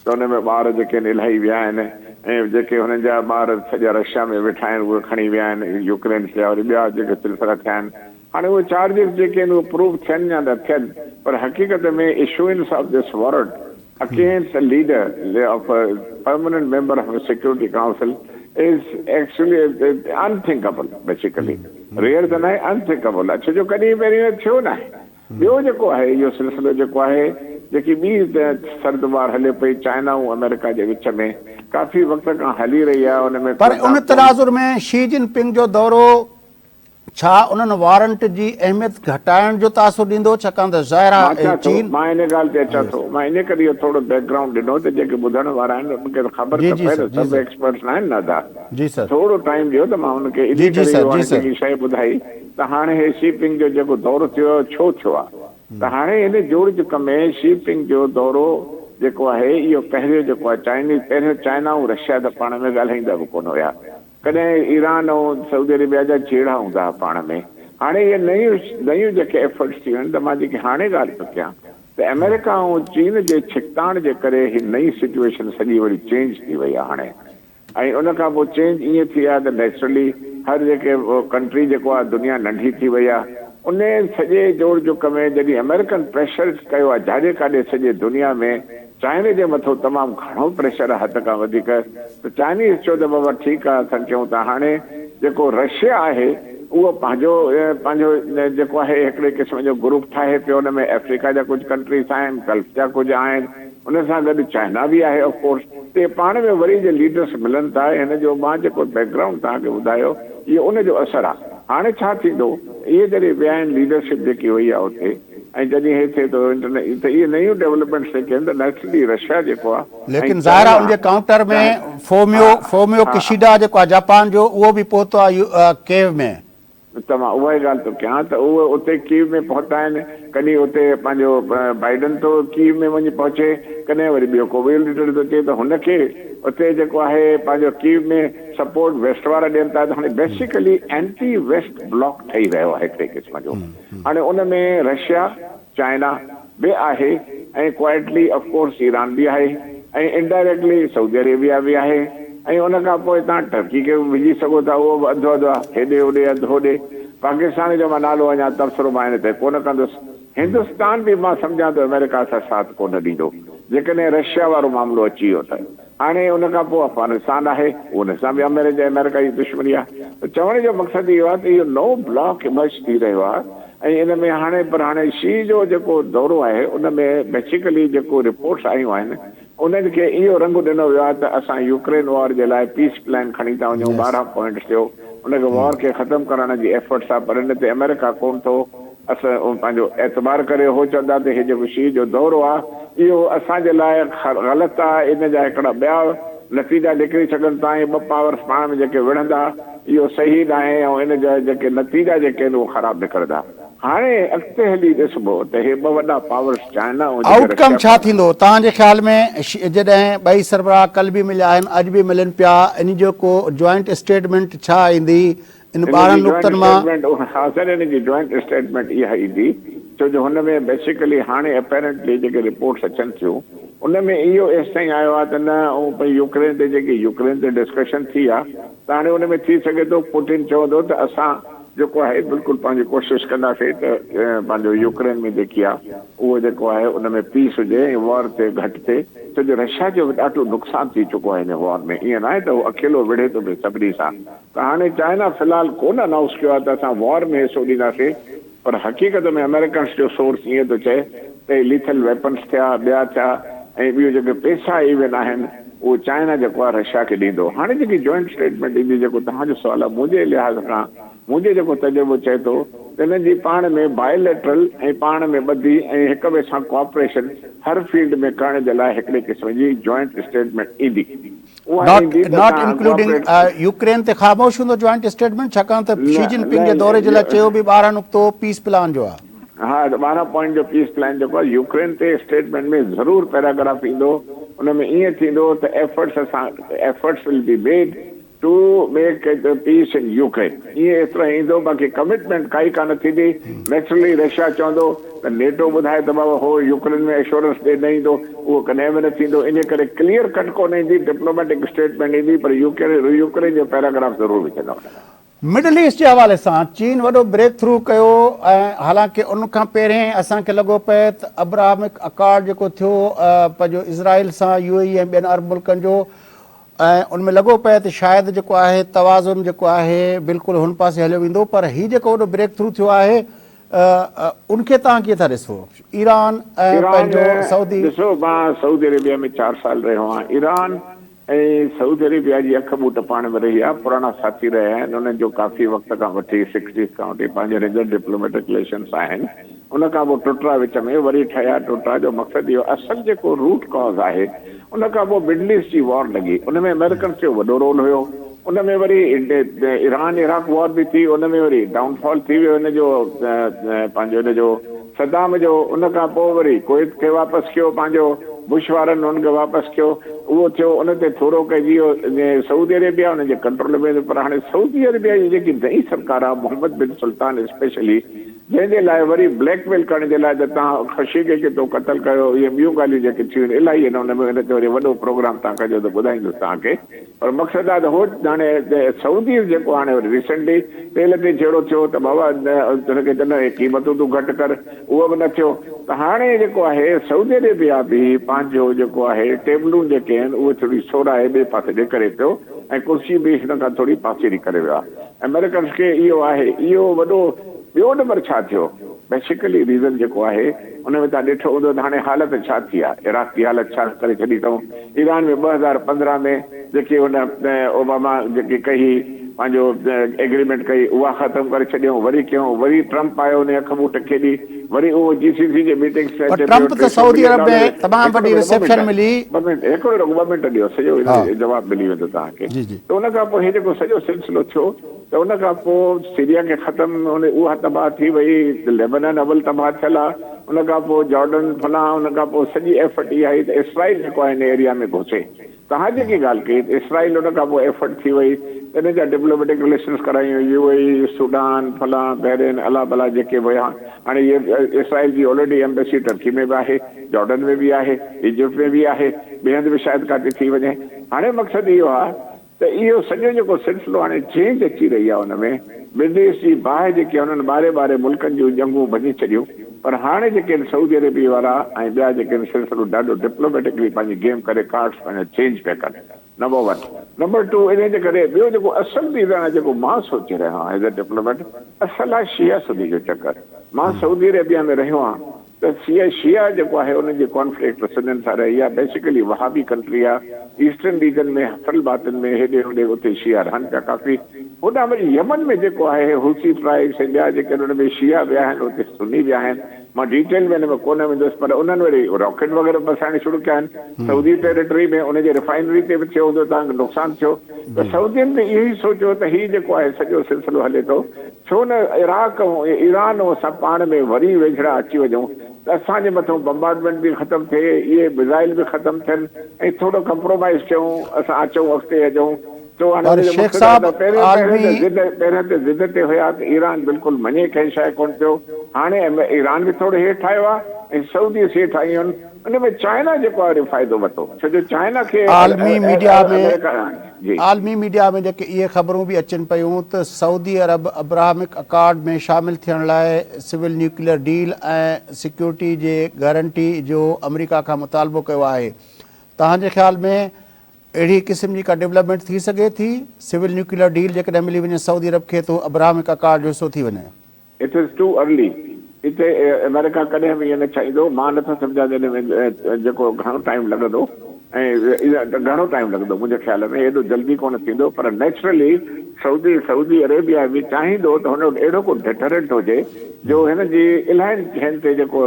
त हुन में ॿार जेके आहिनि इलाही विया आहिनि, ऐं जेके हुननि जा ॿार सॼा रशिया में वेठा आहिनि उहे खणी विया आहिनि, यूक्रेन जा वरी ॿिया जेके सिलसिला थिया आहिनि। हाणे उहे चार्जिस जेके आहिनि उहे प्रूव थियनि या न थियनि, पर हक़ीक़त में issuance of this warrant against a leader of a permanent member of a Security Council is actually unthinkable, basically. Rare than unthinkable. अच्छा जो कॾहिं पहिरीं थियो न आहे। ॿियो जेको आहे इहो सिलसिलो जेको आहे, जेकी ॿी सर्दबार हले पई चाइना ऐं अमेरिका जे विच में, काफ़ी वक़्त खां हली रही आहे। उन में पर उन तनाज़ुर में शी जिनपिंग जो दौरो छा उन्हनि वारंट जी अहमियत घटाइण जो तासुर ॾींदो? छाकाणि त ज़ाहिर आहे चीन, मां इन ॻाल्हि ते अचां थो, मां इन करे इहो थोरो बैकग्राउंड ॾिनो त जेके ॿुधण वारा आहिनि उनखे ख़बर त पए न, सभु एक्सपर्ट्स आहिनि न था। जी सर, थोरो टाइम ॾियो त मां हुनखे इन करे जेकी शइ ॿुधाई त हाणे हे शीपिंग जो जेको दौरो थियो छो थियो आहे, त हाणे हिन जोड़ जक में शीपिंग जो दौरो जेको आहे इहो पहिरियों जेको आहे चाइनीज़, पहिरियों चाइना ऐं रशिया त पाण में ॻाल्हाईंदा बि कोन हुया, कॾहिं ईरान ऐं सऊदी अरेबिया जा चेड़ा हूंदा हुआ पाण में। हाणे इहे नयूं जेके एफर्ट्स थियूं आहिनि, त मां जेकी हाणे ॻाल्हि थो कयां त अमेरिका ऐं चीन जे छिकताण जे करे ही नई सिचुएशन सॼी वरी चेंज थी वई आहे हाणे। ऐं उन खां पोइ चेंज ईअं थी आहे त नेचुरली हर जेके कंट्री जेको आहे दुनिया नंढी थी वई आहे। उन सॼे जोड़ जुक में जॾहिं अमेरिकन प्रेशर कयो आहे जाॾे काॾे सॼे दुनिया में, चाइने जे मथां तमामु घणो प्रेशर आहे हद खां वधीक, त चाइनीज़ चयो त बाबा ठीकु आहे असां कयूं था। हाणे जेको रशिया आहे उहो पंहिंजो जेको आहे हिकिड़े क़िस्म जो ग्रुप ठाहे पियो, हुन में अफ्रीका जा कुझु कंट्रीज़ आहिनि, गल्फ जा कुझु आहिनि, उन सां गॾु चाइना बि आहे ऑफकोर्स। ते पाण में वरी जे लीडर्स मिलनि था, हिन जो मां जेको बैकग्राउंड तव्हांखे ॿुधायो इहो उनजो असरु आहे। हाणे छा थींदो, इहे जॾहिं विया आहिनि लीडरशिप जेकी हुई आहे उते, ऐं जॾहिं हे थिए थो इंटरनेट, त इहे नयूं डेवलपमेंट्स जेके आहिनि त नेचुरली रशिया जेको आहे, लेकिन ज़ाहिर आहे उनजे काउंटर में फोमियो किशिडा जेको आहे जापान जो, उहो बि पहुतो आहे केव में। त मां उहा ई ॻाल्हि थो कयां त उहे उते कीव में पहुता आहिनि, कॾहिं उते पंहिंजो बाइडन थो कीव में वञी पहुचे, कॾहिं वरी ॿियो को ॿियो लीडर थो अचे, त हुनखे उते जेको आहे पंहिंजो कीव में सपोर्ट वेस्ट वारा ॾियनि था। त हाणे बेसिकली एंटी वेस्ट ब्लॉक ठही रहियो आहे हिकिड़े क़िस्म जो। हाणे उन में रशिया, चाइना बि आहे, ऐं क्वाइटली ऑफकोर्स ईरान बि आहे, ऐं इनडायरेक्टली सऊदी अरेबिया बि आहे, ऐं उन खां पोइ तव्हां टर्की खे विझी सघो था, उहो बि अधु अधु आहे, हेॾे होॾे अधु होॾे। पाकिस्तान जो मां नालो अञा तबसरो मां हिन ते कोन कंदुसि। हिंदुस्तान बि मां सम्झां थो अमेरिका सां साथ कोन ॾींदो जेकॾहिं रशिया वारो मामिलो अची वियो त। हाणे उन खां पोइ अफगानिस्तान आहे, उन सां बि अमेरिका जी दुश्मनी आहे। त चवण जो मक़सदु इहो आहे त इहो नओं ब्लॉक इमर्ज थी रहियो आहे, ऐं इन में हाणे शी जो जेको दौरो आहे उन में बेसिकली जेको रिपोर्ट्स आयूं आहिनि उन्हनि खे इहो रंग ॾिनो वियो आहे त असां यूक्रेन वॉर जे लाइ पीस प्लान खणी था वञूं, 12 पॉइंट्स थियो, उनखे वॉर खे ख़तमु करण जी एफर्ट्स आहे, पर इन ते अमेरिका कोन थो असां पंहिंजो एतबार करे। हो चवंदा त हे जेको शी जो दौरो आहे इहो असांजे लाइ ग़लति आहे। इन जा हिकिड़ा ॿिया नतीजा निकिरी सघनि था ऐं ॿ पावर्स पाण में जेके विढ़ंदा इहो सही न आहे ऐं इन जा जेके नतीजा जेके आहिनि उहे ख़राबु निकिरंदा। हाणे अॻिते हली ॾिसबो त हे ॿ वॾा पावर्स चाइना ऐं आउटकम छा थींदो तव्हांजे ख़्याल में जॾहिं ॿई सरबराह कल्ह बि मिलिया आहिनि अॼु बि मिलनि पिया इन जो को जॉइंट स्टेटमेंट छा ईंदी इन 12 नुक़्तनि मां? हा सर, इन जी जॉइंट स्टेटमेंट इहा ईंदी छो जो हुन में बेसिकली हाणे अपेरेंटली जेके रिपोर्ट्स अचनि थियूं उन में इहो एसि ताईं आयो आहे त न ऐं भई यूक्रेन ते जेकी यूक्रेन ते डिस्कशन थी आहे त हाणे उन में थी सघे थो पुतिन चवंदो त असां जेको आहे बिल्कुलु पंहिंजी कोशिशि कंदासीं त पंहिंजो यूक्रेन में जेकी आहे उहो जेको आहे उन में पीस हुजे ऐं वॉर ते घटि थिए छो जो रशिया जो ॾाढो नुक़सानु थी चुको आहे हिन वॉर में। ईअं न आहे त उहो अकेलो विढ़े थो पियो सभिनी सां। त हाणे चाइना फ़िलहालु कोन अनाउंस कयो आहे त असां वॉर में हिसो ॾींदासीं, पर हक़ीक़त में अमेरिकन्स जो सोर्स ईअं थो चए त लीथल वेपन्स थिया ॿिया थिया ऐं ॿियूं जेके पैसा इवन आहिनि उहो चाइना जेको आहे रशिया खे ॾींदो। हाणे जेकी जॉइंट स्टेटमेंट ईंदी जेको तव्हांजो सुवालु आहे मुंहिंजे लिहाज़ खां मुंहिंजो जेको तजुर्बो चए थो त हिन जी पाण में बायोलेटरल ऐं पाण में ॿधी ऐं हिक ॿिए सां कोऑपरेशन हर फील्ड में करण जे लाइ हिकिड़े क़िस्म जी जॉइंट स्टेटमेंट ईंदी। नॉट इंक्लूडिंग यूक्रेन ते ख़ामोश हूंदो जॉइंट स्टेटमेंट छाकाणि त शी जिनपिंग जे दौरे जे लाइ चयो बि 12 नुक़्तो पीस प्लान जो आहे। हा, 12 पॉइंट जो पीस प्लान जेको आहे यूक्रेन ते स्टेटमेंट में ज़रूरु पैराग्राफ ईंदो। उन में ईअं थींदो त efforts will be made to make peace in Ukraine, ईअं एतिरो ईंदो। बाक़ी कमिटमेंट काई कान थींदी। नेचुरली रशिया चवंदो त नेटो ॿुधाए त बाबा हो यूक्रेन में एश्योरेंस ॾे न ईंदो, उहो कॾहिं बि न थींदो। इन करे क्लियर कट कोन ईंदी, डिप्लोमेटिक स्टेटमेंट ईंदी, पर यूक्रेन जो पैराग्राफ ज़रूरु विझंदा। मिडल ईस्ट जे हवाले सां चीन वॾो ब्रेक थ्रू कयो ऐं हालांकि उन खां पहिरें असांखे लॻो पए त अब्राहमिक अकॉर्ड जेको थियो पंहिंजो इज़राइल सां यूएई ऐं ॿियनि अरब मुल्कनि जो ऐं उन में लॻो पए त शायदि जेको आहे तवाज़ुन जेको आहे बिल्कुलु हुन पासे हलियो वेंदो, पर हीउ जेको वॾो ब्रेक थ्रू थियो आहे उनखे तव्हां कीअं था ॾिसो? ईरान ऐं पंहिंजो सऊदी, ॾिसो मां सऊदी अरेबिया में 4 साल रहियो आहियां। ईरान ऐं सऊदी अरेबिया जी अख ॿूट पाण में रही आहे, पुराणा साथी रहिया आहिनि। उन्हनि जो काफ़ी वक़्त खां वठी 60s खां वठी पंहिंजे रेगुलर डिप्लोमेटिक रिलेशन्स आहिनि। उन खां पोइ टुटा विच में वरी ठहिया। टुटा जो मक़सदु इहो असुलु जेको रूट कॉज़ आहे उन खां पोइ मिडल ईस्ट जी वॉर लॻी, उन में अमेरिकन जो वॾो रोल हुयो। उन में वरी ईरान इराक वॉर बि थी, उन में वरी डाउनफॉल थी वियो हिन जो पंहिंजो हिन जो सदाम जो। उन खां पोइ वरी कुवैत खे वापसि कयो, पंहिंजो बुश वारनि हुनखे वापसि कयो, उहो थियो। उन ते थोरो कहिड़ी सऊदी अरेबिया उनजे कंट्रोल में। पर हाणे सऊदी अरेबिया जी जेकी नई सरकार आहे मोहम्मद बिन सुल्तान स्पेशली, जंहिंजे लाइ वरी ब्लैकमेल करण जे लाइ त तव्हां ख़शीके खे तो क़तल कयो, इहे ॿियूं ॻाल्हियूं जेके थियूं आहिनि इलाही आहिनि। उन में हिन ते वरी वॾो प्रोग्राम तव्हां कजो त ॿुधाईंदुसि तव्हांखे। पर मक़सदु आहे त हो हाणे सऊदी जेको हाणे वरी रिसेंटली तेल ते जहिड़ो थियो त बाबा हुनखे चवंदा क़ीमतूं तूं घटि कर, उहो बि न थियो। त हाणे जेको आहे सऊदी अरेबिया बि पंहिंजो जेको आहे टेबलूं जेके आहिनि उहे थोरी सोराए ॿिए पासे ॾेखारे पियो ऐं कुर्सी बि हिन खां थोरी पासीरी करे वियो आहे। अमेरिकन्स खे इहो आहे। इहो वॾो ॿियो नंबर छा थियो बेसिकली रीज़न जेको आहे उन में तव्हां ॾिठो हूंदो त हाणे हालत छा थी आहे, इराक की हालत छा करे छॾी अथऊं। ईरान में 2015 में जेके हुन ओबामा जेकी कई पंहिंजो एग्रीमेंट कई उहा ख़तमु करे छॾियऊं, वरी कयूं, वरी ट्रम्प आयो उन अख ॿूट खेॾी, वरी उहो GCC जे मीटिंग ट्रम्प त सऊदी अरब में तमामु वॾी रिसेप्शन मिली। हिकिड़ो 2 मिंट ॾियो, सॼो जवाबु मिली वेंदो तव्हांखे। त उन खां पोइ हे जेको सॼो सिलसिलो थियो त उन खां पोइ सीरिया खे ख़तमु उहा तबाह थी वई, लेबनन अवल तबाह थियल आहे। उन खां पोइ जॉर्डन फलां, उन खां पोइ सॼी एफर्ट इहा आई त इसराइल जेको आहे हिन एरिया में घुसे। तव्हां जेकी ॻाल्हि कई इसराइल उन खां पोइ एफर्ट थी वई, इन जा डिप्लोमेटिक रिलेशन्स करायूं, UAE सूडान फलां बहरेन अला भला जेके हुया। हाणे इहे इसराइल जी ऑलरेडी एम्बेसी टर्की में बि आहे, जॉर्डन में बि आहे, इजिप्ट में बि आहे, ॿिए हंधि बि शायदि काथे थी वञे। हाणे मक़सदु इहो आहे त इहो सॼो जेको सिलसिलो हाणे चेंज अची रही आहे। उन में मिडल ईस्ट जी बाहि जेके हुननि ॿारे मुल्कनि जूं जंगूं भॼी छॾियूं। पर हाणे जेके आहिनि सऊदी अरेबिया वारा ऐं ॿिया जेके आहिनि सिलसिलो ॾाढो डिप्लोमेटिकली पंहिंजी गेम करे कार्ड्स पंहिंजा चेंज पिया कनि। नंबर 1। नंबर 2 इन जे करे ॿियो जेको असुलु रीज़न आहे जेको मां सोचे रहियो आहियां एज़ अ डिप्लोमेट, असुलु आहे शिया सुन्नी जो चकर। मां सऊदी अरेबिया में रहियो आहियां त शिया जेको आहे उन्हनि जी कॉन्फ्लिक्ट सुन्नियुनि सां रही आहे। बेसिकली वहाबी कंट्री आहे। ईस्टर्न रीजन में हसल बातन में हेॾे होॾे उते शिया रहनि पिया काफ़ी। होॾां वरी यमन में जेको आहे हुसी ट्राइब्स ऐं ॿिया जेके उन्हनि में शिया विया आहिनि उते सुन्नी विया आहिनि मां डिटेल में हिन में कोन वेंदुसि पर उन्हनि वरी रॉकेट वग़ैरह बसाइण शुरू कया आहिनि सऊदी टेरिटरी में उनजे रिफाइनरी ते बि थियो हूंदो तव्हांखे नुक़सानु थियो त सऊदियुनि में इहो ई सोचियो त हीउ जेको आहे सॼो सिलसिलो हले थो छो न इराक ऐं ईरान ऐं असां पाण में वरी वेझड़ा अची वञूं त असांजे मथां बम्बार्डमेंट बि ख़तमु थिए इहे मिज़ाइल बि ख़तमु थियनि ऐं थोरो कंप्रोमाइज़ कयूं असां अचूं अॻिते अचूं तो पर शेख साहब पहिरियों ते ज़िद ते हुया त ईरान बिल्कुलु मञे कंहिं शइ कोन पियो हाणे ईरान बि थोरो हेठि आयो आहे ऐं सऊदी हेठि आयूं आहिनि उन में चाइना जेको आहे फ़ाइदो वरितो छो जो चाइना खे आलमी मीडिया में जेके इहे ख़बरूं बि अचनि पियूं त सऊदी अरब अब्राहमिक अकॉर्ड में शामिलु थियण लाइ सिविल न्यूक्लियर डील ऐं सिक्योरिटी जे गारंटी जो अमेरिका खां मुतालबो कयो आहे तव्हांजे ख़्याल में अहिड़ी क़िस्म जी का डेवलपमेंट थी सघे थी सिविल न्यूक्लियर डील जेकॾहिं मिली वञे सऊदी अरब खे तो अब्राहमिक अकॉर्ड जो हिसो थी वञे इट इज़ टू अर्ली हिते अमेरिका कॾहिं बि ईअं न चाहींदो मां नथो सम्झां जॾहिं जेको घणो टाइम लॻंदो ऐं घणो टाइम लॻंदो मुंहिंजे ख़्याल में एॾो जल्दी कोन थींदो पर नेचुरली सऊदी अरेबिया बि चाहींदो त हुन वटि अहिड़ो को डेटरेंट हुजे जो हिन जी इलाही शयुनि ते जेके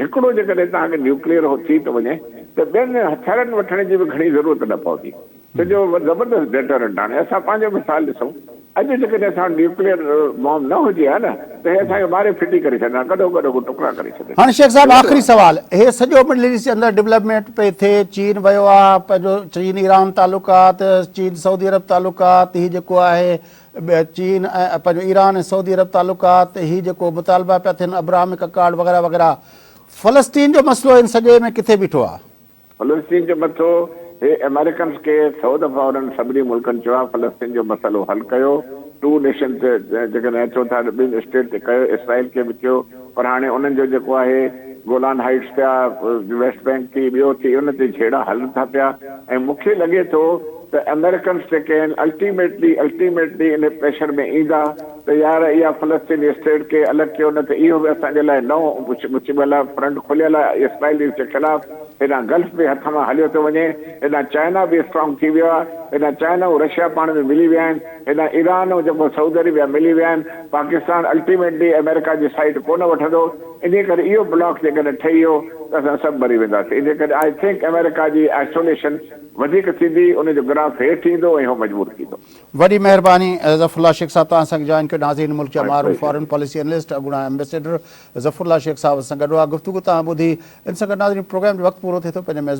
हिकिड़ो जेकॾहिं तव्हांखे न्यूक्लियर थी थो वञे त ॿियनि हथियारनि वठण जी बि घणी ज़रूरत न पवंदी सॼो ज़बरदस्त डेटरेंट हाणे असां पंहिंजो मिसाल ॾिसूं अॼु जेकॾहिं असां न्यूक्लियर बॉम्ब न हुजे हा न त हे असांखे ॿारे फिटी करे छॾंदा कॾो कॾो टुकड़ा करे छॾंदा हाणे शेख साहब आख़िरी सवाल हे सॼो मिडल ईस्ट जे अंदरि डेवलपमेंट पई थिए चीन वियो आहे पंहिंजो चीन ईरान तालुकात चीन सऊदी अरब तालुकात हीउ जेको आहे चीन ऐं पंहिंजो ईरान ऐं सऊदी अरब तालुकात हीउ जेको मुतालबा पिया थियनि अब्राहमिक अकॉर्ड वग़ैरह वग़ैरह फ़लस्तीन जो मसइलो इन सॼे में किथे बीठो आहे फ़लस्तीन जो मथो हे अमेरिकन्स खे 100 दफ़ा उन्हनि सभिनी मुल्कनि चयो आहे फ़लस्तीन जो मसइलो हल कयो टू नेशन ते जेकॾहिं अचो था ॿिनि स्टेट ते कयो इसराइल खे बि कयो पर हाणे उन्हनि जो जेको आहे गोलान हाइट्स पिया वेस्ट बैंक थी ॿियो थी उन ते छेड़ा हलनि था पिया ऐं मूंखे लॻे थो त अमेरिकन्स जेके आहिनि अल्टीमेटली इन प्रेशर में ईंदा त यार इहा फ़लस्तीनी स्टेट खे अलॻि कयो न त इहो बि असांजे लाइ नओं मुश्किल फ्रंट खुलियल आहे इसराइल जे ख़िलाफ़ हेॾां गल्फ बि हथ मां हलियो थो वञे हेॾां चाइना बि स्ट्रॉन्ग थी वियो आहे हेॾां चाइना ऐं रशिया पाण में मिली विया आहिनि हेॾां ईरान ऐं जेको सऊदी अरेबिया मिली विया आहिनि पाकिस्तान अल्टीमेटली अमेरिका जी साइड कोन वठंदो इन करे इहो ब्लॉक जेकॾहिं ठही वियो त असां सभु मरी वेंदासीं इन करे आई थिंक अमेरिका जी आइसोलेशन वधीक थींदी उनजो ग्राफ हेठि ईंदो ऐं उहो मजबूर थींदो वॾी महिरबानी ज़फ़रुल्लाह शेख साहब तव्हां असांखे जॉइन कयो नाज़रीन मुल्क जा मारूफ़ फॉरेन पॉलिसी एनालिस्ट अॻूणा एम्बेसडर ज़फ़रुल्लाह शेख साहब सां गॾु आहे गुफ़्तगू तव्हां ॿुधी इन सां गॾु नाज़रीन प्रोग्राम जो वक़्तु पूरो थिए थो पंहिंजे मेज़बान